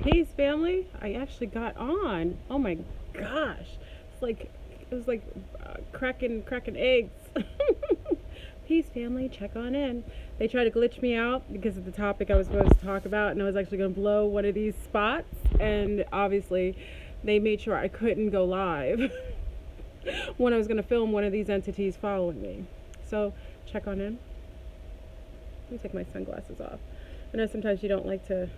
Peace, family. I actually got on. Oh my gosh, it was like cracking eggs. Peace, family. Check on in. They tried to glitch me out because of the topic I was supposed to talk about, and I was actually going to blow one of these spots. And obviously, they made sure I couldn't go live when I was going to film one of these entities following me. So check on in. Let me take my sunglasses off. I know sometimes you don't like to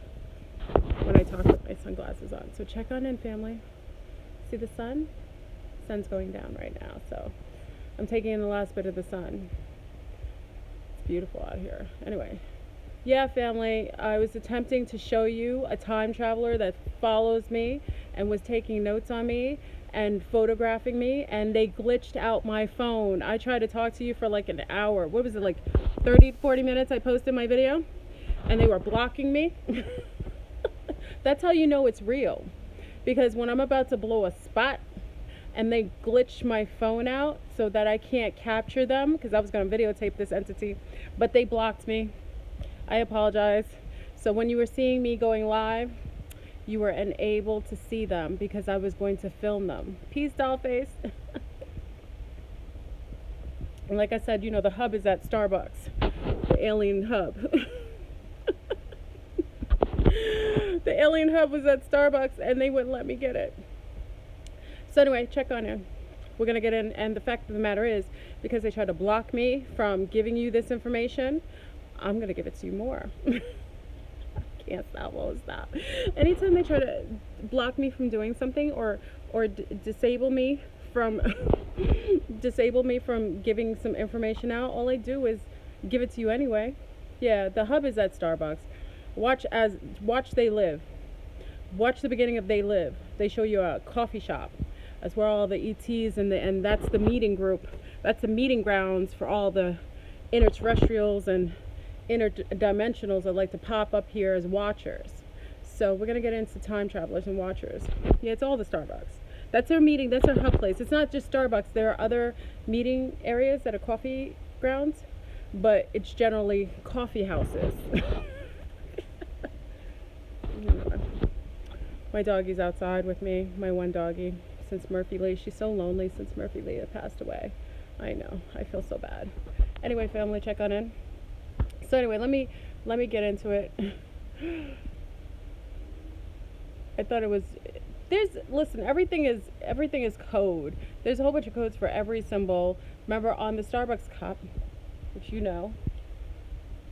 when I talk with my sunglasses on. So check on in, family. See the sun? Sun's going down right now, so I'm taking in the last bit of the sun. It's beautiful out here. Anyway, yeah, family, I was attempting to show you a time traveler that follows me and was taking notes on me and photographing me, and they glitched out my phone. I tried to talk to you for like an hour. What was it, like 30, 40 minutes I posted my video? And they were blocking me. That's how you know it's real. Because when I'm about to blow a spot and they glitch my phone out so that I can't capture them, because I was going to videotape this entity, but they blocked me. I apologize. So when you were seeing me going live, you were unable to see them because I was going to film them. Peace, dollface. And like I said, you know, the hub is at Starbucks, the alien hub. The alien hub was at Starbucks and they wouldn't let me get it. So anyway, check on you. We're going to get in. And the fact of the matter is, because they tried to block me from giving you this information, I'm going to give it to you more. Can't stop, won't stop. Anytime they try to block me from doing something or disable me from giving some information out, all I do is give it to you anyway. Yeah, the hub is at Starbucks. Watch They Live. Watch the beginning of They Live. They show you a coffee shop. That's where all the ETs and that's the meeting group. That's the meeting grounds for all the interterrestrials and interdimensionals that like to pop up here as watchers. So we're gonna get into time travelers and watchers. Yeah, it's all the Starbucks. That's their meeting. That's their hub place. It's not just Starbucks. There are other meeting areas that are coffee grounds, but it's generally coffee houses. My doggy's outside with me, my one doggy, since Murphy Lee. She's so lonely since Murphy Lee had passed away. I know, I feel so bad. Anyway, family, check on in. So anyway, let me get into it. I thought it was listen, everything is code. There's a whole bunch of codes for every symbol. Remember on the Starbucks cup, which you know,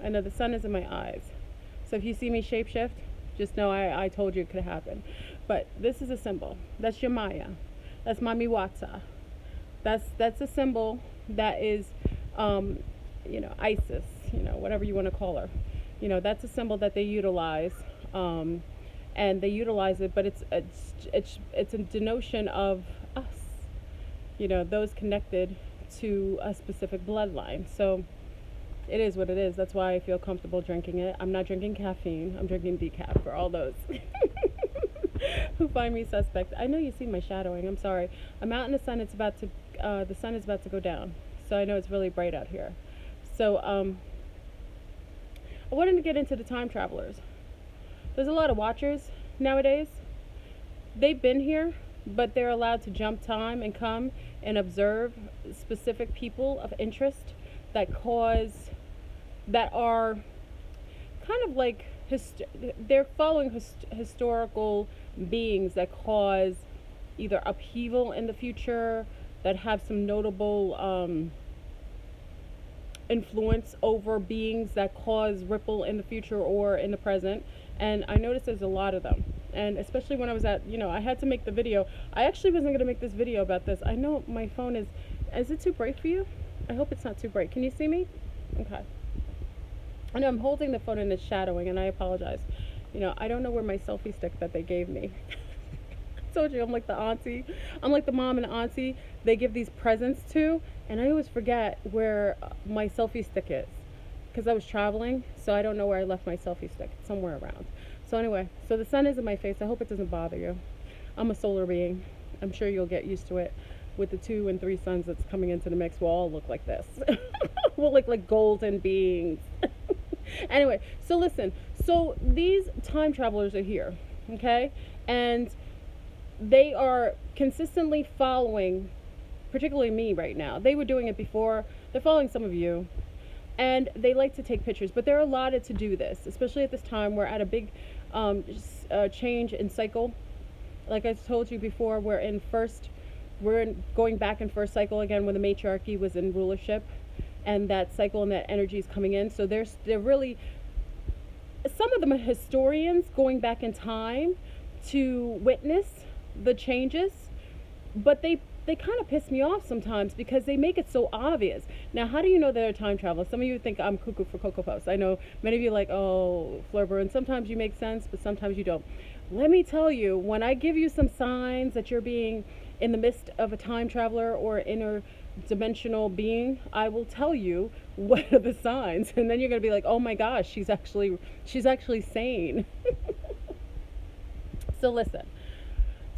I know the sun is in my eyes. So if you see me shapeshift, just know I told you it could happen. But this is a symbol. That's Yamaya. That's Mami Watsa. That's a symbol that is, Isis, whatever you want to call her. That's a symbol that they utilize, and they utilize it, but it's a denotion of us. Those connected to a specific bloodline. So it is what it is. That's why I feel comfortable drinking it. I'm not drinking caffeine. I'm drinking decaf for all those who find me suspect. I know you see my shadowing. I'm sorry. I'm out in the sun. The sun is about to go down. So I know it's really bright out here. So I wanted to get into the time travelers. There's a lot of watchers nowadays. They've been here, but they're allowed to jump time and come and observe specific people of interest that are kind of like they're following historical beings that cause either upheaval in the future, that have some notable influence over beings that cause ripple in the future or in the present. And I noticed there's a lot of them. And especially when I was I had to make the video. I actually wasn't going to make this video about this. I know my phone is it too bright for you? I hope it's not too bright. Can you see me? Okay. I know I'm holding the phone and it's shadowing, and I apologize. I don't know where my selfie stick that they gave me. I told you I'm like the auntie. I'm like the mom and auntie they give these presents to, and I always forget where my selfie stick is because I was traveling, so I don't know where I left my selfie stick. It's somewhere around. So anyway, so the sun is in my face. I hope it doesn't bother you. I'm a solar being. I'm sure you'll get used to it. With the 2 and 3 suns that's coming into the mix, we'll all look like this. We'll look like golden beings. Anyway, so listen. So these time travelers are here, okay? And they are consistently following, particularly me right now. They were doing it before. They're following some of you, and they like to take pictures, but they're allotted to do this, especially at this time. We're at a big change in cycle. Like I told you before, going back in first cycle again when the matriarchy was in rulership, and that cycle and that energy is coming in. So they're really, some of them are historians going back in time to witness the changes, but they kind of piss me off sometimes because they make it so obvious. Now, how do you know they're a time traveler? Some of you think I'm cuckoo for Cocoa Puffs. I know many of you are like, oh, Flurber, and sometimes you make sense, but sometimes you don't. Let me tell you, when I give you some signs that you're being in the midst of a time traveler or interdimensional being, I will tell you what are the signs, and then you're going to be like, oh my gosh, she's actually sane. So listen,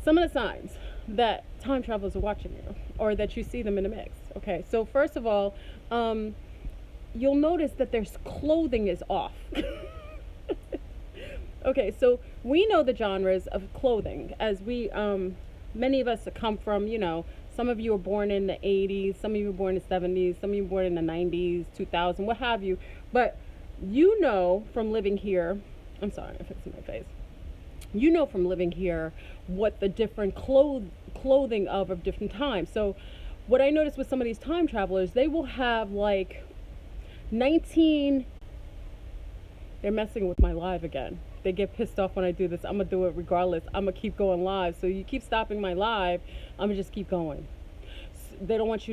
some of the signs that time travelers are watching you, or that you see them in the mix. Okay, so first of all, you'll notice that their clothing is off. Okay, so we know the genres of clothing as we, many of us come from, some of you were born in the 80s, some of you were born in the 70s, some of you were born in the 90s, 2000, what have you. But you know from living here, I'm sorry, I'm fixing my face. You know from living here what the different clothing of different times. So what I noticed with some of these time travelers, they will have like they're messing with my live again. They get pissed off when I do this. I'm gonna do it regardless. I'm gonna keep going live. So you keep stopping my live, I'm gonna just keep going. They don't want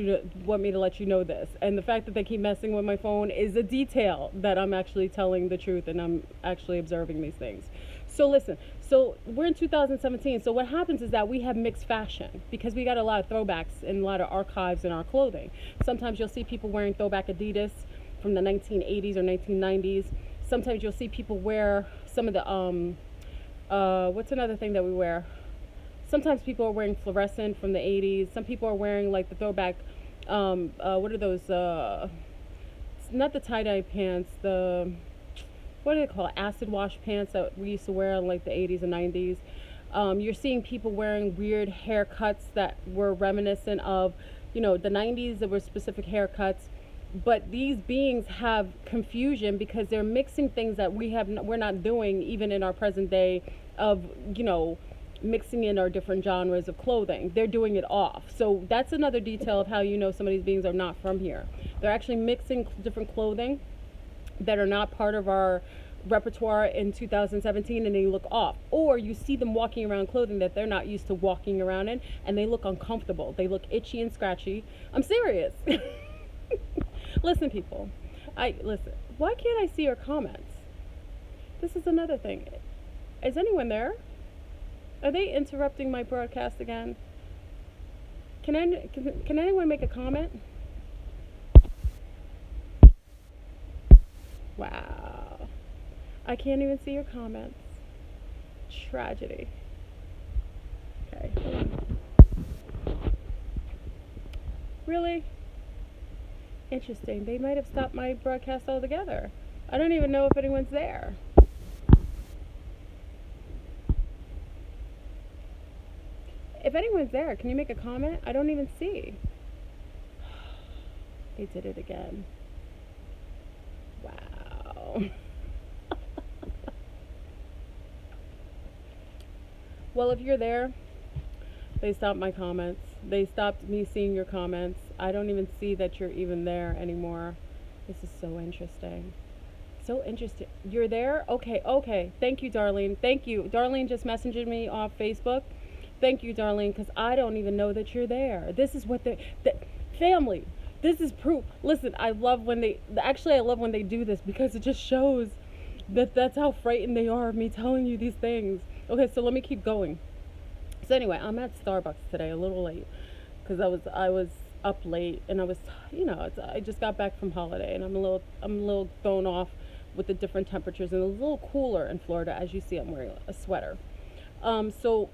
me to let you know this. And the fact that they keep messing with my phone is a detail that I'm actually telling the truth and I'm actually observing these things. So listen, so we're in 2017. So what happens is that we have mixed fashion because we got a lot of throwbacks and a lot of archives in our clothing. Sometimes you'll see people wearing throwback Adidas from the 1980s or 1990s. Sometimes you'll see people wear some of the, what's another thing that we wear? Sometimes people are wearing fluorescent from the 80s. Some people are wearing like the throwback, what are those, not the tie-dye pants, what do they call it? Acid wash pants that we used to wear in like the 80s and 90s. You're seeing people wearing weird haircuts that were reminiscent of, the 90s. There were specific haircuts. But these beings have confusion because they're mixing things that we're not doing even in our present day of, mixing in our different genres of clothing. They're doing it off. So that's another detail of how some of these beings are not from here. They're actually mixing different clothing that are not part of our repertoire in 2017 and they look off. Or you see them walking around clothing that they're not used to walking around in and they look uncomfortable. They look itchy and scratchy. I'm serious. Listen, people. Listen. Why can't I see your comments? This is another thing. Is anyone there? Are they interrupting my broadcast again? Can anyone make a comment? Wow. I can't even see your comments. Tragedy. Okay. Really? Interesting. They might have stopped my broadcast altogether. I don't even know if anyone's there. If anyone's there, can you make a comment? I don't even see. They did it again. Wow. Well, if you're there, they stopped my comments. They stopped me seeing your comments. I don't even see that you're even there anymore. This is so interesting. So interesting. You're there? Okay. Thank you, Darlene. Thank you. Darlene just messaged me off Facebook. Thank you, Darlene, because I don't even know that you're there. This is what the family. This is proof. Listen, I love when they do this because it just shows that's how frightened they are of me telling you these things. Okay, so let me keep going. So anyway, I'm at Starbucks today, a little late, because I was up late and I was, I just got back from holiday and I'm a little thrown off with the different temperatures and a little cooler in Florida. As you see, I'm wearing a sweater. So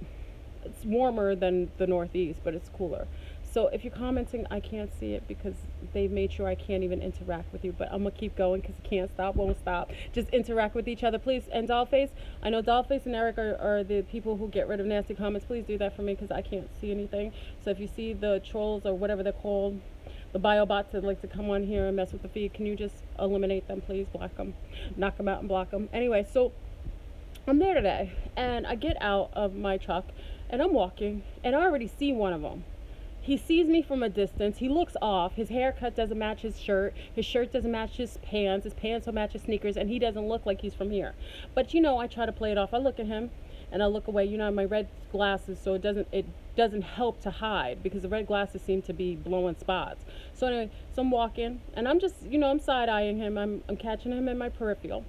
it's warmer than the Northeast, but it's cooler. So if you're commenting, I can't see it because they've made sure I can't even interact with you. But I'm gonna keep going because you can't stop, won't stop. Just interact with each other, please. And Dollface, I know Dollface and Eric are the people who get rid of nasty comments. Please do that for me because I can't see anything. So if you see the trolls or whatever they're called, the biobots that like to come on here and mess with the feed, can you just eliminate them, please? Block them, knock them out, and block them. Anyway, so I'm there today, and I get out of my truck, and I'm walking, and I already see one of them. He sees me from a distance. He looks off. His haircut doesn't match his shirt. His shirt doesn't match his pants. His pants don't match his sneakers, and he doesn't look like he's from here. But I try to play it off. I look at him, and I look away. I have my red glasses, so it doesn't help to hide because the red glasses seem to be blowing spots. So anyway, so I'm walking, and I'm just, I'm side eyeing him. I'm catching him in my peripheral.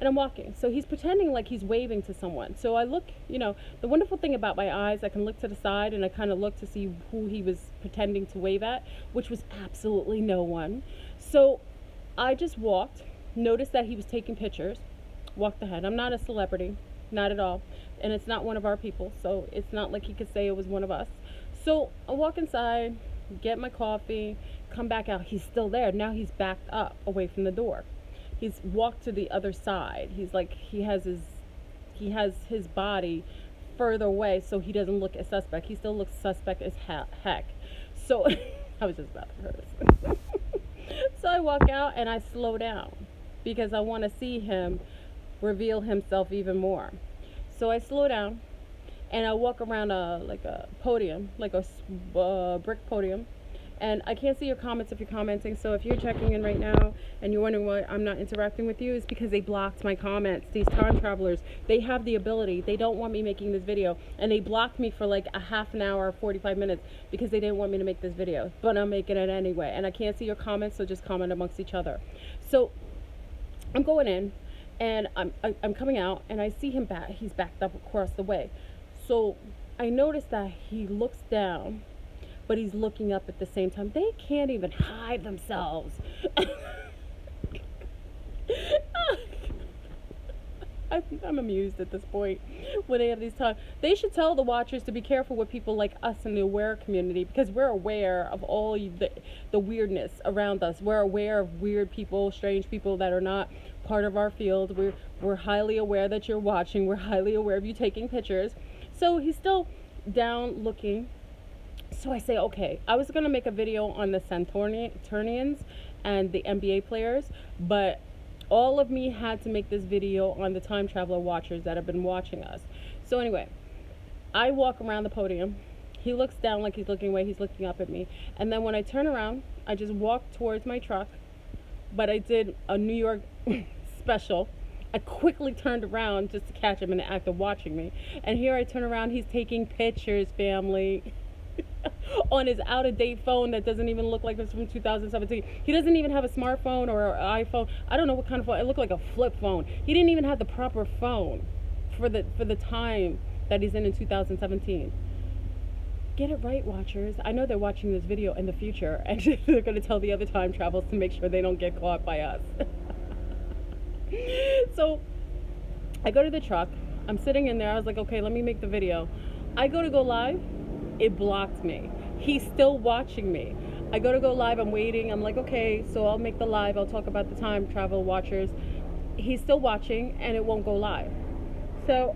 And I'm walking. So he's pretending like he's waving to someone. So I look, the wonderful thing about my eyes, I can look to the side and I kind of look to see who he was pretending to wave at, which was absolutely no one. So I just walked, noticed that he was taking pictures, walked ahead. I'm not a celebrity, not at all. And it's not one of our people. So it's not like he could say it was one of us. So I walk inside, get my coffee, come back out. He's still there. Now he's backed up away from the door. He's walked to the other side. He's like he has his body further away so he doesn't look as suspect. He still looks suspect as heck. So I was just about to hurt us. So I walk out and I slow down because I want to see him reveal himself even more. So I slow down and I walk around a podium, like a brick podium. And I can't see your comments if you're commenting. So if you're checking in right now and you're wondering why I'm not interacting with you, it's because they blocked my comments. These time travelers, they have the ability. They don't want me making this video. And they blocked me for like a half an hour, 45 minutes because they didn't want me to make this video. But I'm making it anyway. And I can't see your comments, so just comment amongst each other. So I'm going in and I'm coming out and I see him back. He's backed up across the way. So I notice that he looks down, but he's looking up at the same time. They can't even hide themselves. I'm amused at this point when they have these times. They should tell the watchers to be careful with people like us in the aware community because we're aware of all the weirdness around us. We're aware of weird people, strange people that are not part of our field. We're highly aware that you're watching. We're highly aware of you taking pictures. So he's still down looking. So I say, okay, I was going to make a video on the Centurions and the NBA players, but all of me had to make this video on the time traveler watchers that have been watching us. So anyway, I walk around the podium. He looks down like he's looking away. He's looking up at me. And then when I turn around, I just walk towards my truck, but I did a New York special. I quickly turned around just to catch him in the act of watching me. And here I turn around, he's taking pictures, family. On his out-of-date phone that doesn't even look like it's from 2017. He doesn't even have a smartphone or an iPhone. I don't know what kind of phone. It looked like a flip phone. He didn't even have the proper phone for the time that he's in 2017. Get it right, watchers. I know they're watching this video in the future and they're going to tell the other time travels to make sure they don't get caught by us. So I go to the truck. I'm sitting in there. I was like, okay, let me make the video. I go live. It blocked me. He's still watching me. I go live. I'm waiting. I'm like, okay, so I'll make the live. I'll talk about the time travel watchers. He's still watching and it won't go live. So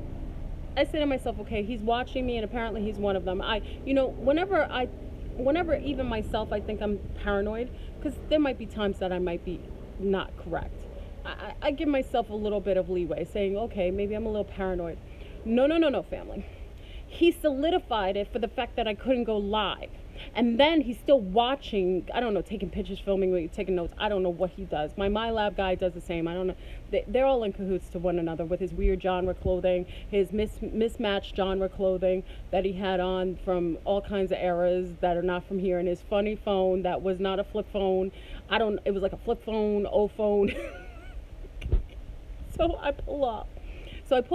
I say to myself, okay, he's watching me and apparently he's one of them. Whenever even myself, I think I'm paranoid because there might be times that I might be not correct. I give myself a little bit of leeway saying, okay, maybe I'm a little paranoid. No, family. He solidified it for the fact that I couldn't go live. And then he's still watching, I don't know, taking pictures, filming, taking notes. I don't know what he does. My MyLab guy does the same. I don't know. They're all in cahoots to one another with his weird genre clothing, his mismatched genre clothing that he had on from all kinds of eras that are not from here, and his funny phone that was not a flip phone. It was like a flip phone, old phone. So I pull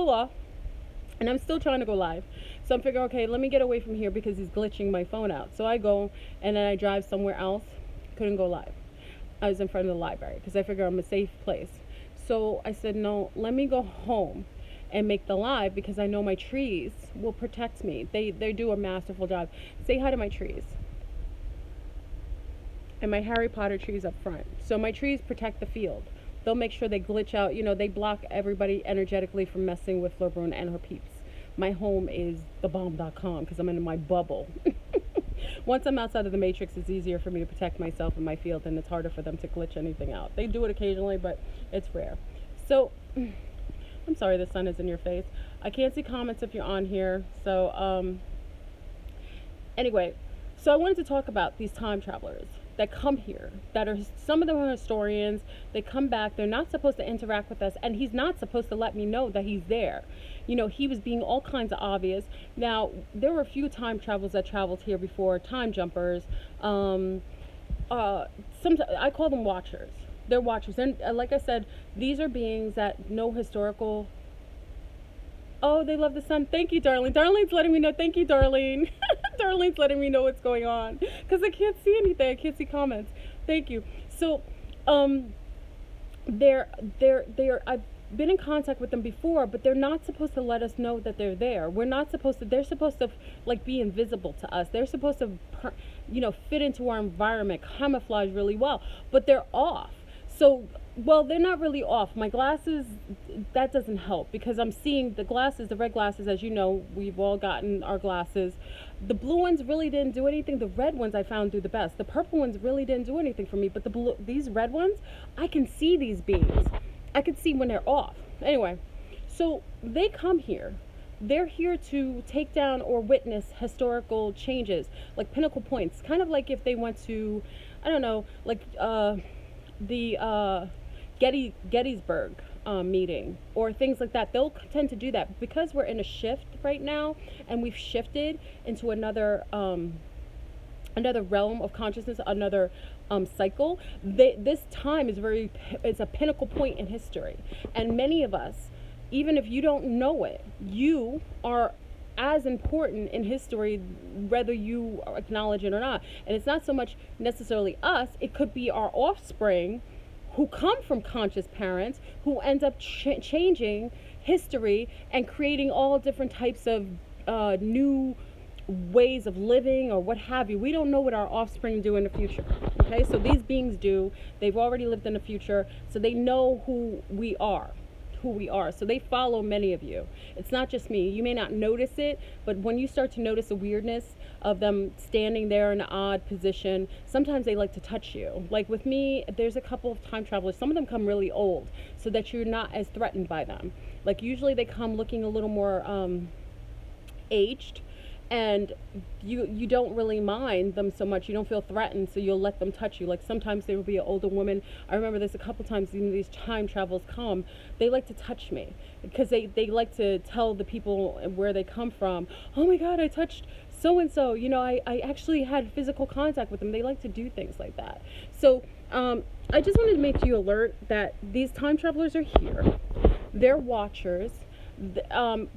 off. And I'm still trying to go live. So I'm figuring, okay, let me get away from here because he's glitching my phone out. So I go and then I drive somewhere else. Couldn't go live. I was in front of the library because I figure I'm a safe place. So I said, no, let me go home and make the live because I know my trees will protect me. They do a masterful job. Say hi to my trees. and my Harry Potter trees up front. So my trees protect the field. They'll make sure they glitch out, they block everybody energetically from messing with Fleur Brune and her peeps. My home is thebomb.com because I'm in my bubble. Once I'm outside of the matrix, it's easier for me to protect myself and my field, and it's harder for them to glitch anything out. They do it occasionally, but it's rare. So, I'm sorry the sun is in your face. I can't see comments if you're on here. So, anyway, so I wanted to talk about these time travelers that come here, that are, some of them are historians. They come back, they're not supposed to interact with us, and he's not supposed to let me know that he's there. He was being all kinds of obvious. Now, there were a few time travelers that traveled here before, time jumpers. Some, I call them watchers. They're watchers. And like I said, these are beings that know historical. Oh, they love the sun. Thank you, Darlene. Darlene's letting me know. Thank you, Darlene. Darlene's letting me know what's going on because I can't see anything. I can't see comments. Thank you. So, they're. I've been in contact with them before, but they're not supposed to let us know that they're there. We're not supposed to. They're supposed to like be invisible to us. They're supposed to, fit into our environment, camouflage really well. But they're off. So. Well, they're not really off. My glasses, that doesn't help because I'm seeing the glasses, the red glasses, as you know, we've all gotten our glasses. The blue ones really didn't do anything. The red ones I found do the best. The purple ones really didn't do anything for me, but these red ones, I can see these beings. I can see when they're off. Anyway, so they come here. They're here to take down or witness historical changes, like pinnacle points, kind of like if they went to, I don't know, like the Gettysburg meeting or things like that. They'll tend to do that because we're in a shift right now, and we've shifted into another realm of consciousness, another cycle. This time is it's a pinnacle point in history, and many of us, even if you don't know it, you are as important in history whether you acknowledge it or not. And it's not so much necessarily us, it could be our offspring who come from conscious parents who end up changing history and creating all different types of new ways of living or what have you. We don't know what our offspring do in the future. Okay, so these beings do. They've already lived in the future, so they know who we are. So they follow many of you. It's not just me. You may not notice it, but when you start to notice a weirdness of them standing there in an odd position, sometimes they like to touch you. Like with me, there's a couple of time travelers. Some of them come really old so that you're not as threatened by them. Like usually they come looking a little more aged, and you don't really mind them so much. You don't feel threatened, so you'll let them touch you. Like sometimes there will be an older woman. I remember this a couple times. These time travels come, they like to touch me because they like to tell the people where they come from, oh my God, I touched so and so. I actually had physical contact with them. They like to do things like that. So I just wanted to make you alert that these time travelers are here. They're watchers.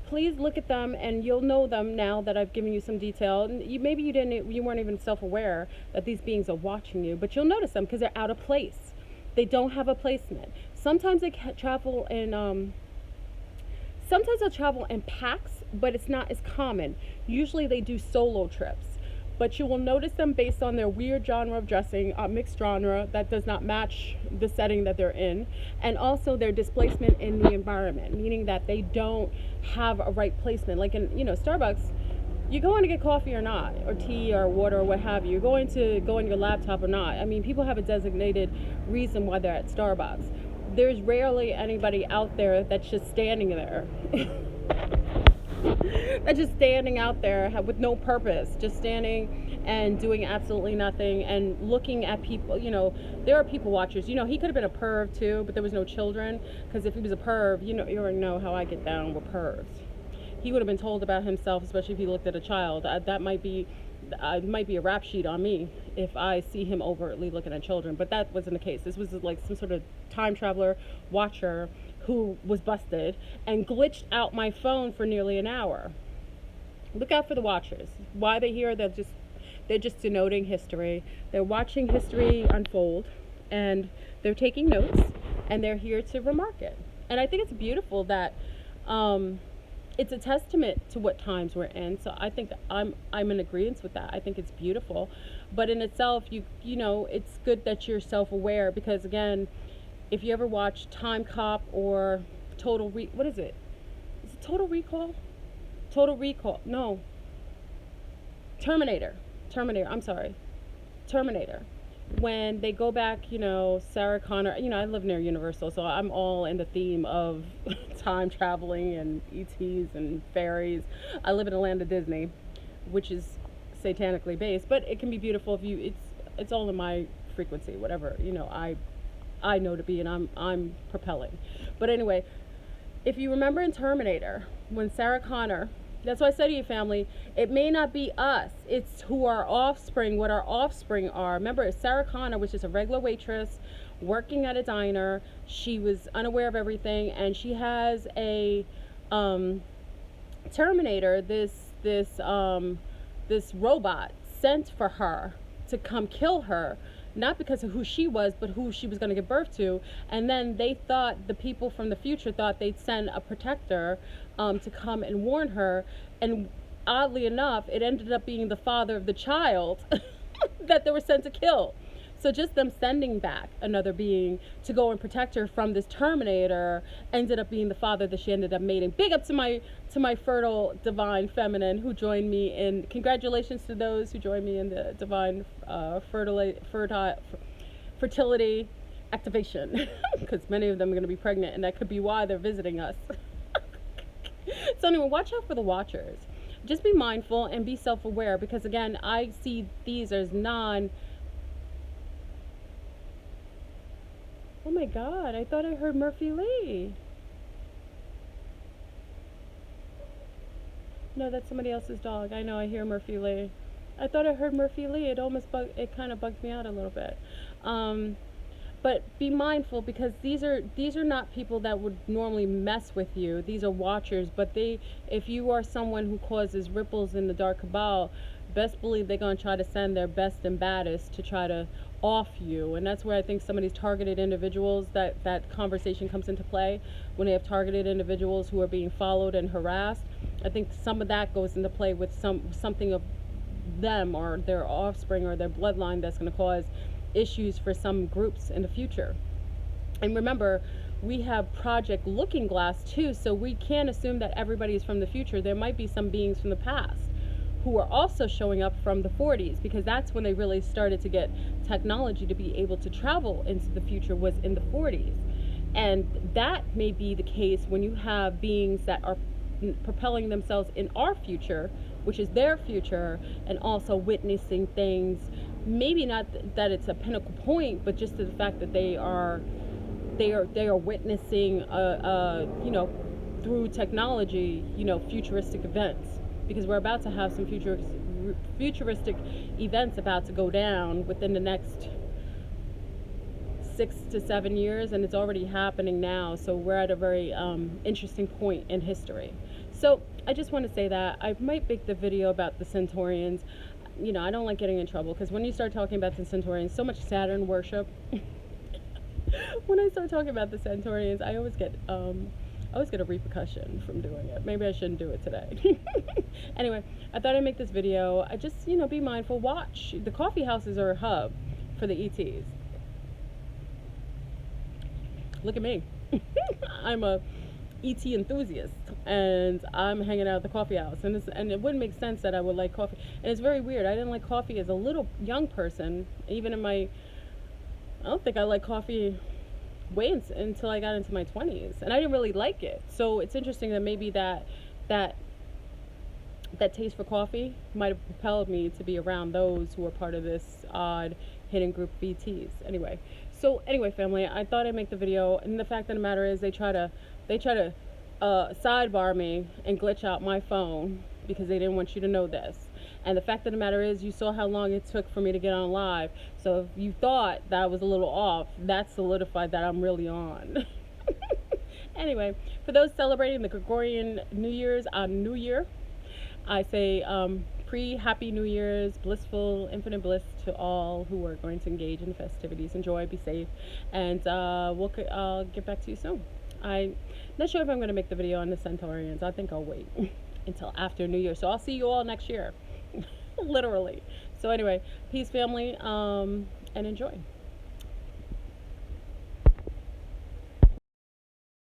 Please look at them and you'll know them now that I've given you some detail. Maybe you weren't even self-aware that these beings are watching you, but you'll notice them because they're out of place. They don't have a placement. Sometimes they travel in sometimes they'll travel in packs, but it's not as common. Usually they do solo trips. But you will notice them based on their weird genre of dressing, mixed genre that does not match the setting that they're in, and also their displacement in the environment, meaning that they don't have a right placement. Like in Starbucks, you're going to get coffee or not, or tea or water or what have you. You're going to go on your laptop or not. I mean, people have a designated reason why they're at Starbucks. There's rarely anybody out there that's just standing there. That's just standing out there with no purpose, just standing and doing absolutely nothing and looking at people. There are people watchers. He could have been a perv too, but there was no children, because if he was a perv, you already know how I get down with pervs. He would have been told about himself, especially if he looked at a child. That might be a rap sheet on me if I see him overtly looking at children, but that wasn't the case. This was like some sort of time traveler watcher who was busted and glitched out my phone for nearly an hour. Look out for the watchers. Why they're here, they're just denoting history. They're watching history unfold, and they're taking notes, and they're here to remark it. And I think it's beautiful that it's a testament to what times we're in. So I think I'm in agreement with that. I think it's beautiful, but in itself, you know, it's good that you're self-aware, because again, if you ever watch Time Cop or what is it? Is it Total Recall? Total Recall? No, Terminator. Terminator. I'm sorry, Terminator. When they go back, you know, Sarah Connor, you know, I live near Universal, so I'm all in the theme of time traveling and ETs and fairies. I live in a land of Disney, which is satanically based, but it can be beautiful if you, it's all in my frequency, whatever, you know, I know to be, and I'm propelling. But anyway, if you remember in Terminator, when Sarah Connor, that's why I said to you, family, it may not be us. It's who our offspring, what our offspring are. Remember, Sarah Connor was just a regular waitress working at a diner. She was unaware of everything, and she has a Terminator, this robot sent for her to come kill her, not because of who she was, but who she was going to give birth to. And then they thought, the people from the future thought they'd send a protector to come and warn her. And oddly enough, it ended up being the father of the child that they were sent to kill. So just them sending back another being to go and protect her from this Terminator ended up being the father that she ended up mating. Big up to my fertile divine feminine who joined me in. Congratulations to those who joined me in the divine fertility activation, because many of them are going to be pregnant, and that could be why they're visiting us. So anyway, watch out for the watchers. Just be mindful and be self-aware, because again, I see these as Oh my God, I thought I heard Murphy Lee. No, that's somebody else's dog. I know, I hear Murphy Lee. I thought I heard Murphy Lee. It kind of bugged me out a little bit. But be mindful, because these are not people that would normally mess with you. These are watchers, but if you are someone who causes ripples in the dark cabal, best believe they're going to try to send their best and baddest to try to off you. And that's where I think some of these targeted individuals, that conversation comes into play. When they have targeted individuals who are being followed and harassed, I think some of that goes into play with something of them or their offspring or their bloodline that's going to cause issues for some groups in the future. And remember, we have Project Looking Glass too, so we can't assume that everybody is from the future. There might be some beings from the past who are also showing up from the 40s, because that's when they really started to get technology to be able to travel into the future, was in the 40s. And that may be the case when you have beings that are propelling themselves in our future, which is their future, and also witnessing things. Maybe not that it's a pinnacle point, but just the fact that they are witnessing you know, through technology, you know, futuristic events, because we're about to have some futuristic events about to go down within the next 6 to 7 years, and it's already happening now. So we're at a very interesting point in history. So I just want to say that I might make the video about the Centaurians. You know, I don't like getting in trouble, because when you start talking about the Centaurians, so much Saturn worship. When I start talking about the Centaurians, I always get a repercussion from doing it. Maybe I shouldn't do it today. Anyway, I thought I'd make this video. I just, you know, be mindful. Watch. The coffee houses are a hub for the ETs. Look at me. I'm a ET enthusiast, and I'm hanging out at the coffee house, and it wouldn't make sense that I would like coffee. And it's very weird. I didn't like coffee as a little young person. Even in I don't think I liked coffee until I got into my 20s, and I didn't really like it. So it's interesting that maybe that taste for coffee might have propelled me to be around those who are part of this odd hidden group of ETs. Anyway, family, I thought I'd make the video, and the fact of the matter is they try to sidebar me and glitch out my phone because they didn't want you to know this. And the fact of the matter is, you saw how long it took for me to get on live. So if you thought that I was a little off, that solidified that I'm really on. Anyway, for those celebrating the Gregorian New Year's on New Year, I say pre-Happy New Year's, blissful, infinite bliss to all who are going to engage in festivities. Enjoy, be safe, and I'll get back to you soon. Not sure if I'm going to make the video on the Centaurians. I think I'll wait until after New Year. So I'll see you all next year. Literally. So anyway, peace, family, and enjoy.